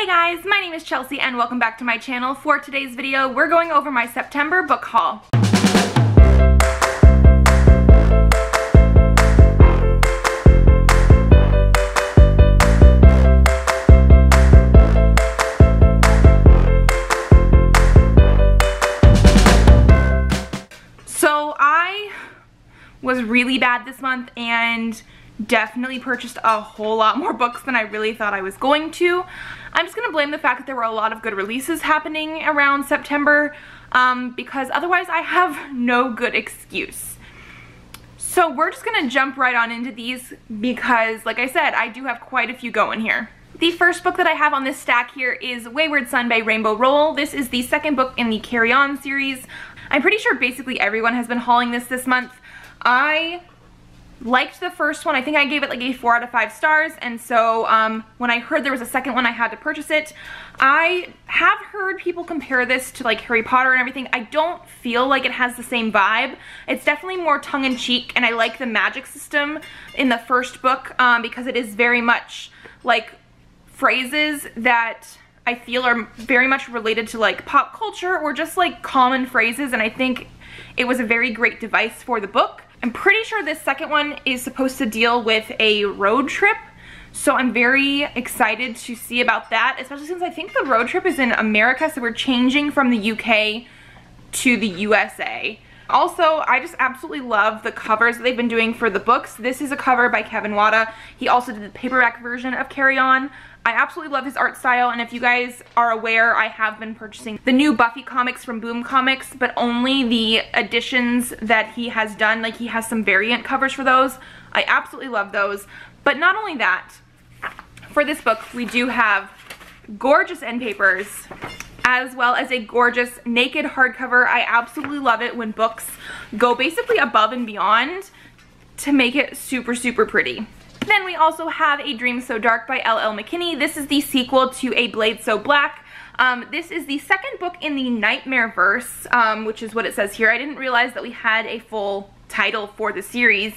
Hey guys, my name is Chelsea and welcome back to my channel. For today's video, we're going over my September book haul. So I was really bad this month and definitely purchased a whole lot more books than I really thought I was going to. I'm just gonna blame the fact that there were a lot of good releases happening around September because otherwise I have no good excuse. So we're just gonna jump right on into these because, like I said, I do have quite a few going here. The first book that I have on this stack here is Wayward Son by Rainbow Rowell. This is the second book in the Carry On series. I'm pretty sure basically everyone has been hauling this month. I liked the first one. I think I gave it like a 4 out of 5 stars, and so when I heard there was a second one, I had to purchase it. I have heard people compare this to like Harry Potter and everything. I don't feel like it has the same vibe. It's definitely more tongue-in-cheek, and I like the magic system in the first book because it is very much like phrases that I feel are very much related to like pop culture or just like common phrases, and I think it was a very great device for the book. I'm pretty sure this second one is supposed to deal with a road trip, so I'm very excited to see about that, especially since I think the road trip is in America, so we're changing from the UK to the USA. Also, I just absolutely love the covers that they've been doing for the books. This is a cover by Kevin Wada. He also did the paperback version of Carry On. I absolutely love his art style, and if you guys are aware, I have been purchasing the new Buffy comics from Boom Comics, but only the editions that he has done. Like, he has some variant covers for those. I absolutely love those. But not only that, for this book, we do have gorgeous end papers, as well as a gorgeous naked hardcover. I absolutely love it when books go basically above and beyond to make it super, super pretty. Then we also have A Dream So Dark by L.L. McKinney. This is the sequel to A Blade So Black. This is the second book in the Nightmare verse, which is what it says here. I didn't realize that we had a full title for the series,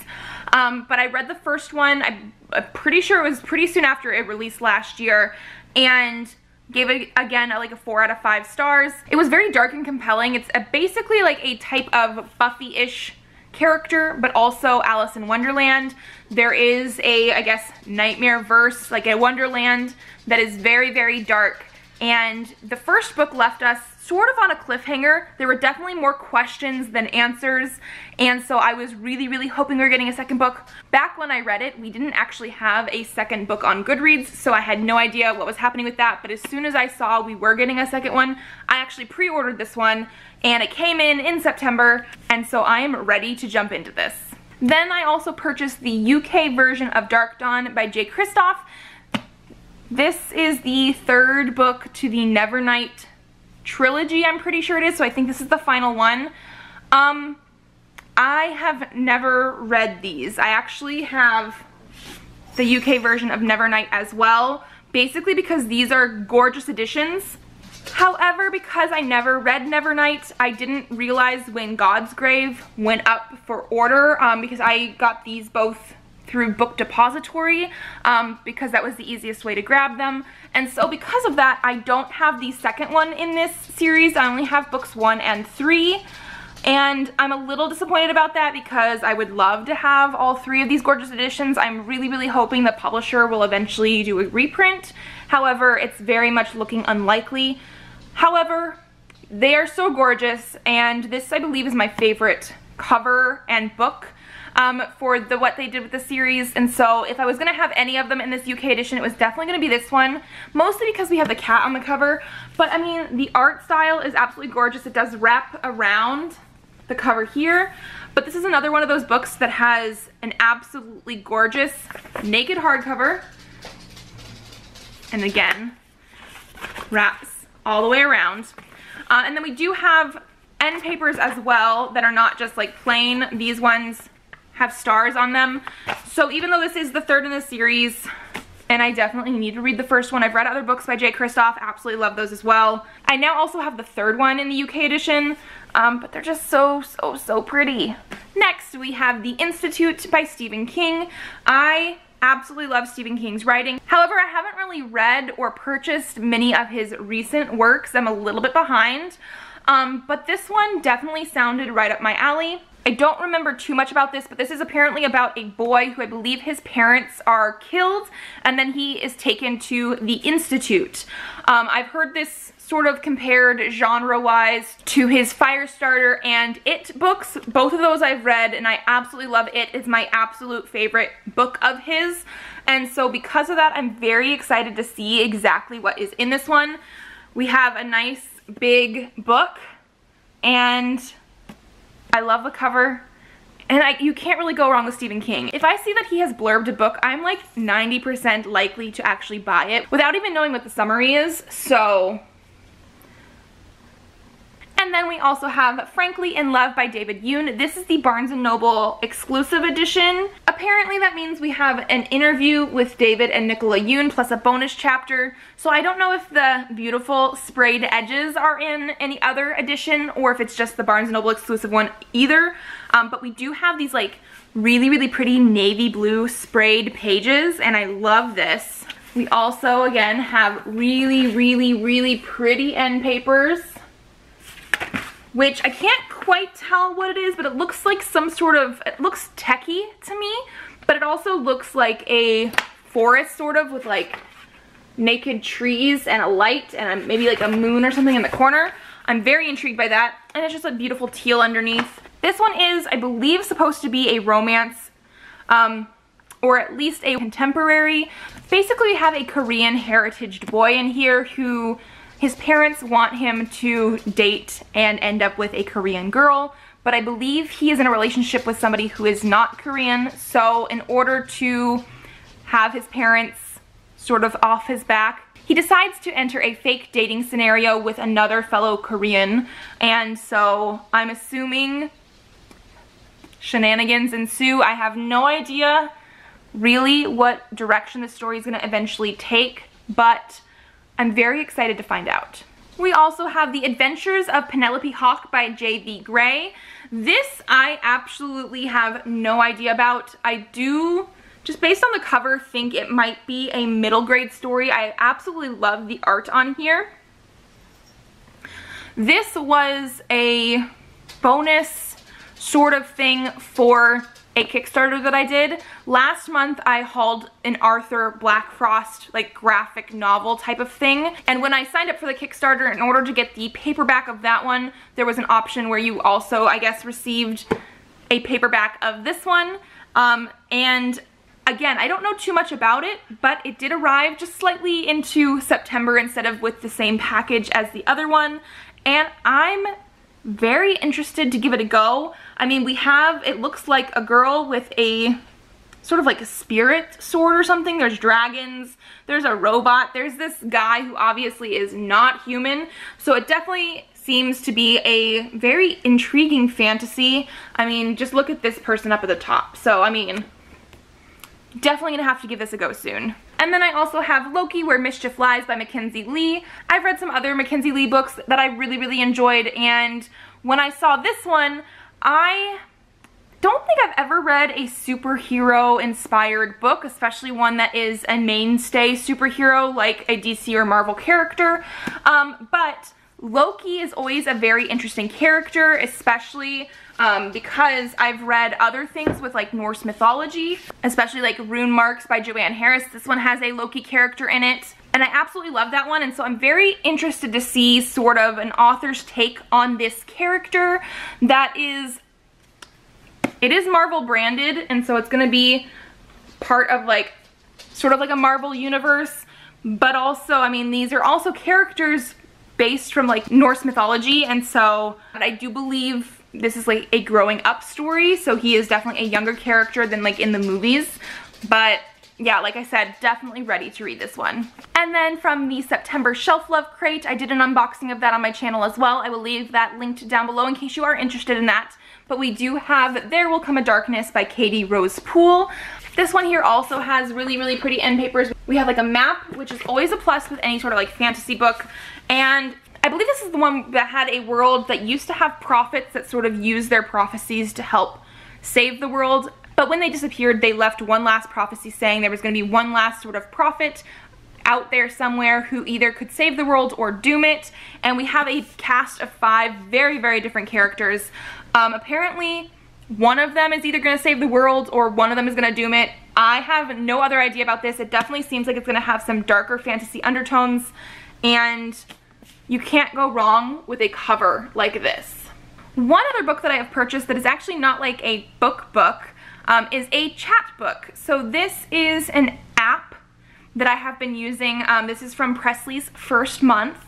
but I read the first one. I'm pretty sure it was pretty soon after it released last year, and gave it, again, like a 4 out of 5 stars. It was very dark and compelling. It's basically like a type of Buffy-ish character, but also Alice in Wonderland. There is a, I guess, nightmare verse, like a Wonderland, that is very, very dark. And the first book left us sort of on a cliffhanger. There were definitely more questions than answers, and so I was really, really hoping we were getting a second book. Back when I read it, we didn't actually have a second book on Goodreads, so I had no idea what was happening with that, but as soon as I saw we were getting a second one, I actually pre-ordered this one, and it came in September, and so I am ready to jump into this. Then I also purchased the UK version of Dark Dawn by Jay Kristoff. This is the third book to the Nevernight trilogy, I'm pretty sure it is, so I think this is the final one. I have never read these. I actually have the UK version of Nevernight as well, basically because these are gorgeous editions. However, because I never read Nevernight, I didn't realize when Godsgrave went up for order, because I got these both through Book Depository, because that was the easiest way to grab them. And so because of that, I don't have the second one in this series. I only have books 1 and 3. And I'm a little disappointed about that because I would love to have all 3 of these gorgeous editions. I'm really, really hoping the publisher will eventually do a reprint. However, it's very much looking unlikely. However, they are so gorgeous, and this, I believe, is my favorite cover and book for what they did with the series. And so if I was going to have any of them in this UK edition, it was definitely going to be this one, mostly because we have the cat on the cover. But I mean, the art style is absolutely gorgeous. It does wrap around the cover here, but this is another one of those books that has an absolutely gorgeous naked hardcover, and again wraps all the way around. And then we do have end papers as well that are not just like plain. These ones have stars on them, so even though this is the third in the series, and I definitely need to read the first one, I've read other books by Jay Kristoff, absolutely love those as well. I now also have the third one in the UK edition, but they're just so pretty. Next, we have The Institute by Stephen King. I absolutely love Stephen King's writing. However, I haven't really read or purchased many of his recent works. I'm a little bit behind, but this one definitely sounded right up my alley. I don't remember too much about this, but this is apparently about a boy who I believe his parents are killed, and then he is taken to the Institute. I've heard this sort of compared genre-wise to his Firestarter and It books. Both of those I've read, and I absolutely love It. It's my absolute favorite book of his, and so because of that, I'm very excited to see exactly what is in this one. We have a nice big book, and I love the cover, and you can't really go wrong with Stephen King. If I see that he has blurbed a book, I'm like 90% likely to actually buy it without even knowing what the summary is, so. And then we also have Frankly in Love by David Yoon. This is the Barnes & Noble exclusive edition. Apparently that means we have an interview with David and Nicola Yoon plus a bonus chapter. So I don't know if the beautiful sprayed edges are in any other edition or if it's just the Barnes & Noble exclusive one either. But we do have these like really pretty navy blue sprayed pages, and I love this. We also again have really pretty end papers, which I can't quite tell what it is, but it looks like some sort of, it looks techie to me, but it also looks like a forest sort of with like naked trees and a light and maybe like a moon or something in the corner. I'm very intrigued by that, and it's just a beautiful teal underneath. This one is, I believe, supposed to be a romance, or at least a contemporary. Basically, we have a Korean heritage boy in here who his parents want him to date and end up with a Korean girl, but I believe he is in a relationship with somebody who is not Korean, so in order to have his parents sort of off his back, he decides to enter a fake dating scenario with another fellow Korean, and so I'm assuming shenanigans ensue. I have no idea really what direction the story is going to eventually take, but I'm very excited to find out. We also have The Adventures of Penelope Hawk by J.V. Gray. This I absolutely have no idea about. I do, just based on the cover, think it might be a middle grade story. I absolutely love the art on here. This was a bonus sort of thing for a Kickstarter that I did. Last month I hauled an Arthur Black Frost like graphic novel type of thing, and when I signed up for the Kickstarter, in order to get the paperback of that one, there was an option where you also, I guess, received a paperback of this one, and again, I don't know too much about it, but it did arrive just slightly into September instead of with the same package as the other one, and I'm very interested to give it a go. I mean, we have, it looks like a girl with a sort of like a spirit sword or something. There's dragons, there's a robot, there's this guy who obviously is not human, so it definitely seems to be a very intriguing fantasy. I mean, just look at this person up at the top. So, I mean, definitely gonna have to give this a go soon. And then I also have Loki Where Mischief Lies by Mackenzie Lee. I've read some other Mackenzie Lee books that I really enjoyed, and when I saw this one, I don't think I've ever read a superhero inspired book, especially one that is a mainstay superhero like a DC or Marvel character, but Loki is always a very interesting character, especially because I've read other things with like Norse mythology, especially like Rune Marks by Joanne Harris. This one has a Loki character in it, and I absolutely love that one, and so I'm very interested to see sort of an author's take on this character that is, it is Marvel branded, and so it's gonna be part of like, sort of like a Marvel universe, but also, I mean, these are also characters based from like Norse mythology, and so I do believe this is like a growing up story, so he is definitely a younger character than like in the movies, but yeah, like I said, definitely ready to read this one. And then from the September Shelf Love Crate, I did an unboxing of that on my channel as well. I will leave that linked down below in case you are interested in that. But we do have There Will Come a Darkness by Katie Rose Poole. This one here also has really pretty end papers. We have like a map, which is always a plus with any sort of like fantasy book, and I believe this is the one that had a world that used to have prophets that sort of use their prophecies to help save the world. But when they disappeared, they left one last prophecy saying there was going to be one last sort of prophet out there somewhere who either could save the world or doom it. And we have a cast of 5 very, very different characters. Apparently, one of them is either going to save the world or one of them is going to doom it. I have no other idea about this. It definitely seems like it's going to have some darker fantasy undertones, and you can't go wrong with a cover like this. One other book that I have purchased that is actually not like a book is a chat book. So this is an app that I have been using. This is from Presley's First Month,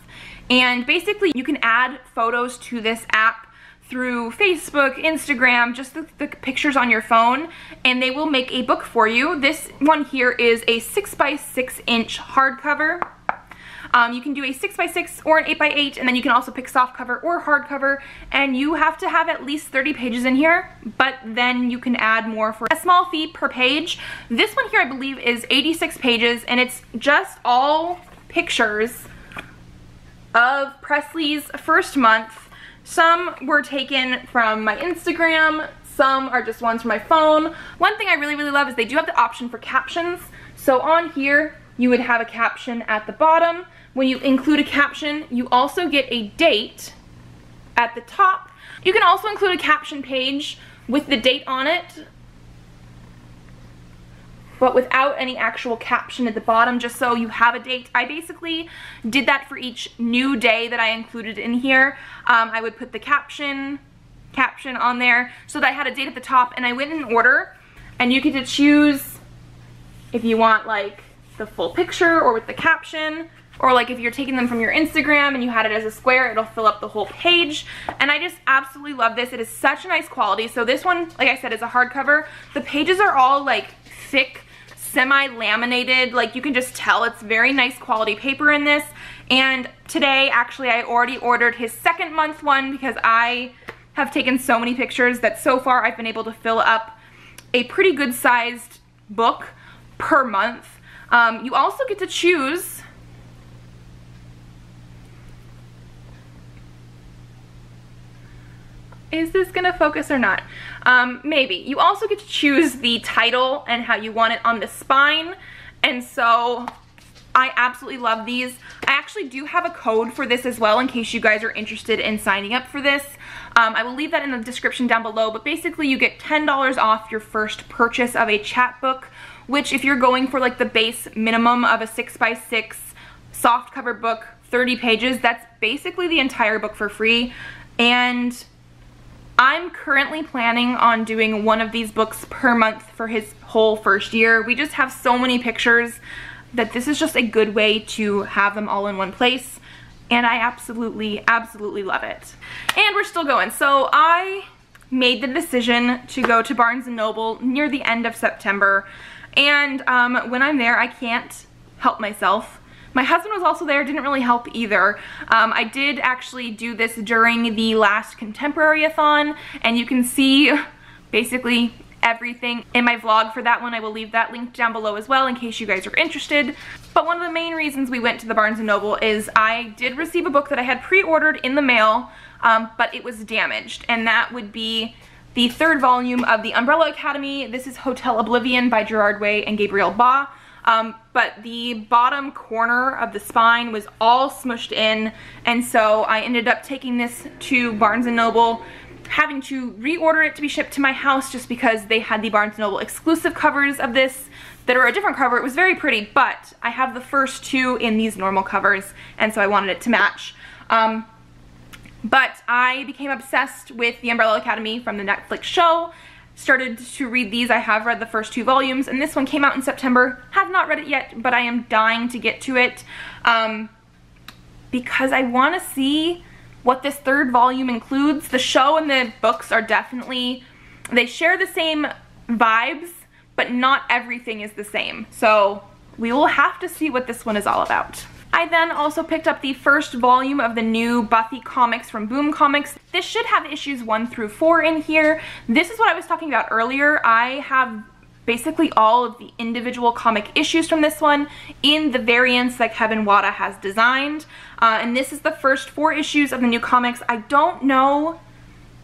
and basically you can add photos to this app through Facebook, Instagram, just the pictures on your phone, and they will make a book for you. This one here is a 6x6 inch hardcover. You can do a 6x6 or an 8x8, and then you can also pick softcover or hardcover, and you have to have at least 30 pages in here, but then you can add more for a small fee per page. This one here I believe is 86 pages, and it's just all pictures of Presley's First Month. Some were taken from my Instagram, some are just ones from my phone. One thing I really, really love is they do have the option for captions. So on here, you would have a caption at the bottom. When you include a caption, you also get a date at the top. You can also include a caption page with the date on it, but without any actual caption at the bottom, just so you have a date. I basically did that for each new day that I included in here. I would put the caption on there so that I had a date at the top, and I went in order, and you get to choose if you want like the full picture or with the caption, or like if you're taking them from your Instagram and you had it as a square, it'll fill up the whole page. And I just absolutely love this. It is such a nice quality. So this one, like I said, is a hardcover. The pages are all like thick, semi-laminated, like you can just tell it's very nice quality paper in this. And today, actually, I already ordered his second month one because I have taken so many pictures that so far I've been able to fill up a pretty good sized book per month. You also get to choose is this gonna focus or not? Maybe. You also get to choose the title and how you want it on the spine, and so I absolutely love these. I actually do have a code for this as well in case you guys are interested in signing up for this. I will leave that in the description down below, but basically you get $10 off your first purchase of a chat book, which if you're going for like the base minimum of a 6x6 softcover book, 30 pages, that's basically the entire book for free. And I'm currently planning on doing one of these books per month for his whole first year. We just have so many pictures that this is just a good way to have them all in one place, and I absolutely, absolutely love it. And we're still going. So I made the decision to go to Barnes & Noble near the end of September, and when I'm there, I can't help myself. My husband was also there, didn't really help either. I did actually do this during the last Contemporary-a-thon, and you can see basically everything in my vlog for that one. I will leave that link down below as well in case you guys are interested. But one of the main reasons we went to the Barnes & Noble is I did receive a book that I had pre-ordered in the mail, but it was damaged, and that would be the 3rd volume of The Umbrella Academy. This is Hotel Oblivion by Gerard Way and Gabriel Ba. But the bottom corner of the spine was all smushed in, and so I ended up taking this to Barnes & Noble, having to reorder it to be shipped to my house just because they had the Barnes & Noble exclusive covers of this that are a different cover. It was very pretty, but I have the first 2 in these normal covers, and so I wanted it to match. But I became obsessed with The Umbrella Academy from the Netflix show. Started to read these. I have read the first 2 volumes, and this one came out in September. Have not read it yet, but I am dying to get to it because I want to see what this 3rd volume includes. The show and the books are definitely, they share the same vibes, but not everything is the same. So we will have to see what this one is all about. I then also picked up the first volume of the new Buffy comics from Boom Comics. This should have issues 1 through 4 in here. This is what I was talking about earlier. I have basically all of the individual comic issues from this one in the variants that Kevin Wada has designed. And this is the first 4 issues of the new comics. I don't know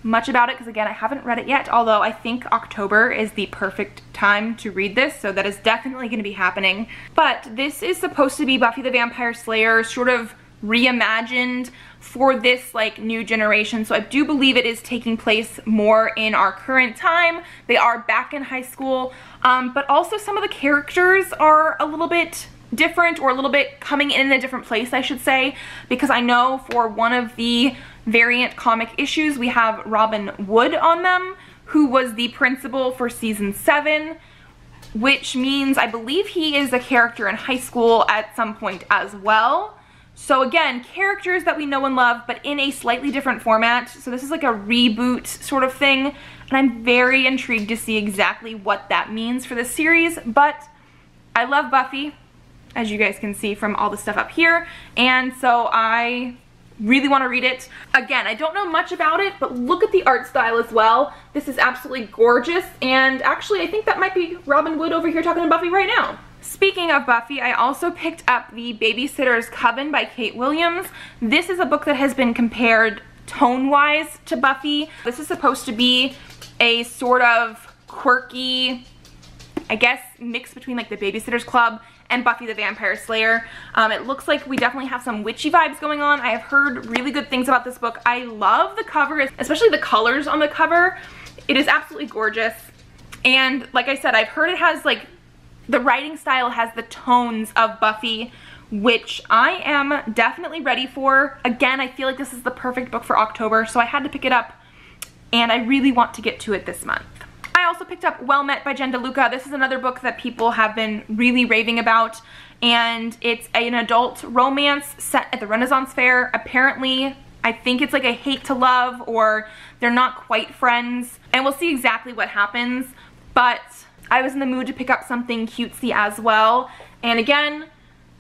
much about it because, again, I haven't read it yet, although I think October is the perfect time to read this, so that is definitely going to be happening. But this is supposed to be Buffy the Vampire Slayer sort of reimagined for this like new generation, so I do believe it is taking place more in our current time. They are back in high school, but also some of the characters are a little bit different, or a little bit coming in a different place, I should say, because I know for one of the variant comic issues we have Robin Wood on them, who was the principal for season 7, which means I believe he is a character in high school at some point as well. So again, characters that we know and love, but in a slightly different format. So this is like a reboot sort of thing, and I'm very intrigued to see exactly what that means for this series. But I love Buffy, as you guys can see from all the stuff up here, and so I really want to read it. Again, I don't know much about it, but look at the art style as well. This is absolutely gorgeous, and actually I think that might be Robin Wood over here talking to Buffy right now. Speaking of Buffy, I also picked up The Babysitter's Coven by Kate Williams. This is a book that has been compared tone-wise to Buffy. This is supposed to be a sort of quirky, I guess, mix between like The Babysitter's Club and Buffy the Vampire Slayer. It looks like we definitely have some witchy vibes going on. I have heard really good things about this book. I love the cover, especially the colors on the cover. It is absolutely gorgeous. And like I said, I've heard it has like, the writing style has the tones of Buffy, which I am definitely ready for. Again, I feel like this is the perfect book for October, so I had to pick it up, and I really want to get to it this month. I also picked up Well Met by Jen DeLuca. This is another book that people have been really raving about, and it's an adult romance set at the Renaissance Fair. Apparently, I think it's like a hate to love, or they're not quite friends, and we'll see exactly what happens, but I was in the mood to pick up something cutesy as well. And again,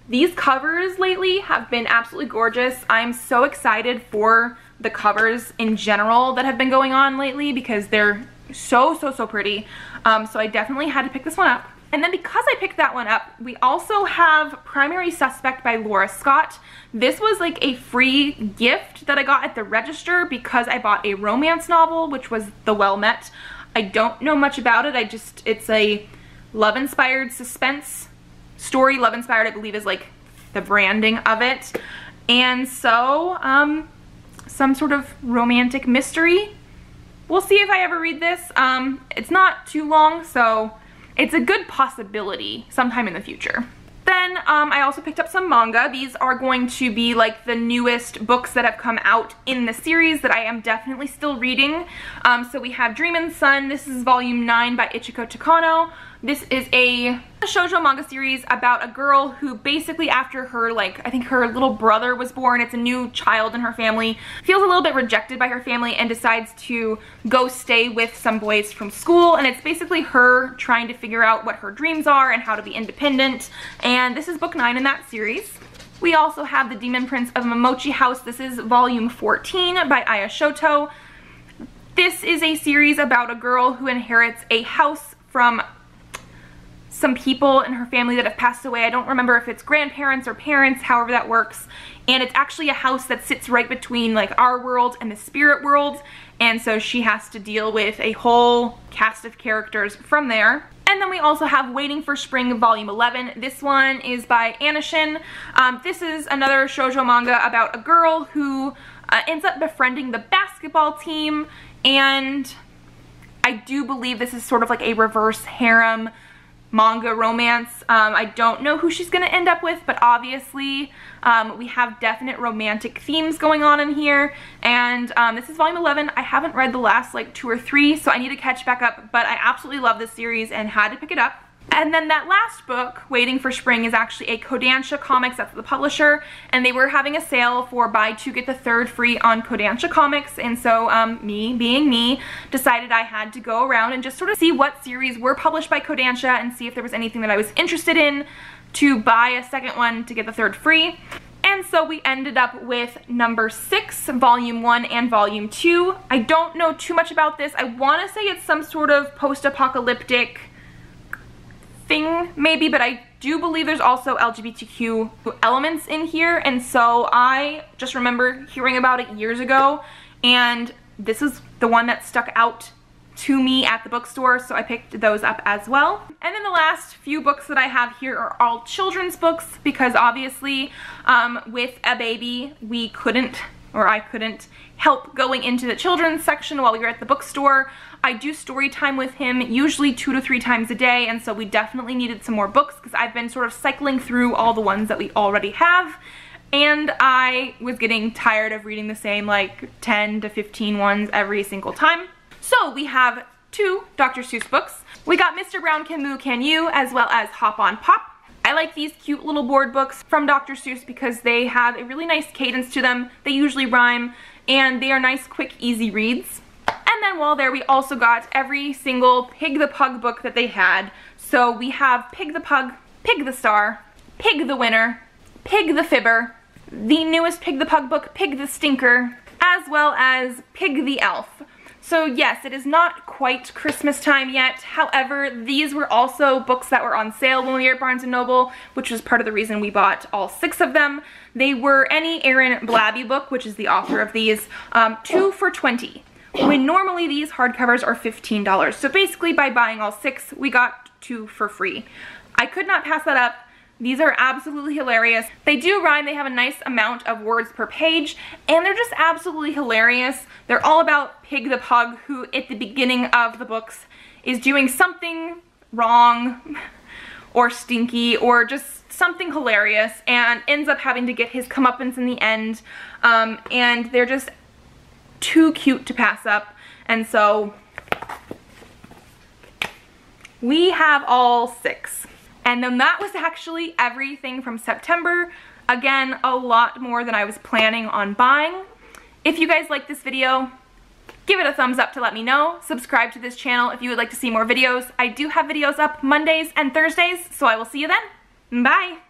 these covers lately have been absolutely gorgeous. I'm so excited for the covers in general that have been going on lately because they're so pretty. So I definitely had to pick this one up. And then because I picked that one up, we also have Primary Suspect by Laura Scott. This was like a free gift that I got at the register because I bought a romance novel, which was The Well Met. I don't know much about it. It's a love-inspired suspense story. Love-inspired, I believe, is like the branding of it. And so, some sort of romantic mystery. We'll see if I ever read this. It's not too long, so it's a good possibility sometime in the future. Then I also picked up some manga. These are going to be like the newest books that have come out in the series that I am definitely still reading. So we have Dream and Sun. This is volume 9 by Ichiko Takano. This is a shoujo manga series about a girl who basically after her, like, I think her little brother was born, it's a new child in her family, feels a little bit rejected by her family and decides to go stay with some boys from school, and it's basically her trying to figure out what her dreams are and how to be independent, and this is book 9 in that series. We also have The Demon Prince of Momochi House. This is volume 14 by Aya Shoto. This is a series about a girl who inherits a house from some people in her family that have passed away. I don't remember if it's grandparents or parents, however that works. And it's actually a house that sits right between like our world and the spirit world. And so she has to deal with a whole cast of characters from there. And then we also have Waiting for Spring volume 11. This one is by Anna Shin. This is another shoujo manga about a girl who ends up befriending the basketball team. And I do believe this is sort of like a reverse harem manga romance. I don't know who she's gonna end up with, but obviously we have definite romantic themes going on in here, and this is volume 11. I haven't read the last like 2 or 3, so I need to catch back up, but I absolutely love this series and had to pick it up. And then that last book, Waiting for Spring, is actually a Kodansha Comics, that's the publisher, and they were having a sale for buy 2 get the 3rd free on Kodansha Comics, and so me, being me, decided I had to go around and just sort of see what series were published by Kodansha and see if there was anything that I was interested in to buy a second one to get the 3rd free. And so we ended up with number 6, volume 1 and volume 2. I don't know too much about this. I want to say it's some sort of post-apocalyptic thing maybe, but I do believe there's also LGBTQ elements in here, and so I just remember hearing about it years ago, and this is the one that stuck out to me at the bookstore, so I picked those up as well. And then the last few books that I have here are all children's books, because obviously with a baby we couldn't, or I couldn't help going into the children's section while we were at the bookstore. I do story time with him usually 2 to 3 times a day, and so we definitely needed some more books because I've been sort of cycling through all the ones that we already have, and I was getting tired of reading the same like 10 to 15 ones every single time. So we have 2 Dr. Seuss books. We got Mr. Brown Can Moo Can You, as well as Hop on Pop. I like these cute little board books from Dr. Seuss because they have a really nice cadence to them. They usually rhyme, and they are nice, quick, easy reads. And then while there, we also got every single Pig the Pug book that they had. So we have Pig the Pug, Pig the Star, Pig the Winner, Pig the Fibber, the newest Pig the Pug book, Pig the Stinker, as well as Pig the Elf. So yes, it is not quite Christmas time yet. However, these were also books that were on sale when we were at Barnes & Noble, which was part of the reason we bought all 6 of them. They were any Aaron Blabey book, which is the author of these, 2 for $20. When normally these hardcovers are $15. So basically by buying all 6, we got 2 for free. I could not pass that up. These are absolutely hilarious. They do rhyme, they have a nice amount of words per page, and they're just absolutely hilarious. They're all about Pig the Pug, who at the beginning of the books is doing something wrong or stinky or just something hilarious and ends up having to get his comeuppance in the end, and they're just too cute to pass up. And so we have all 6. And then that was actually everything from September. Again, a lot more than I was planning on buying. If you guys like this video, give it a thumbs up to let me know. Subscribe to this channel if you would like to see more videos. I do have videos up Mondays and Thursdays, so I will see you then. Bye!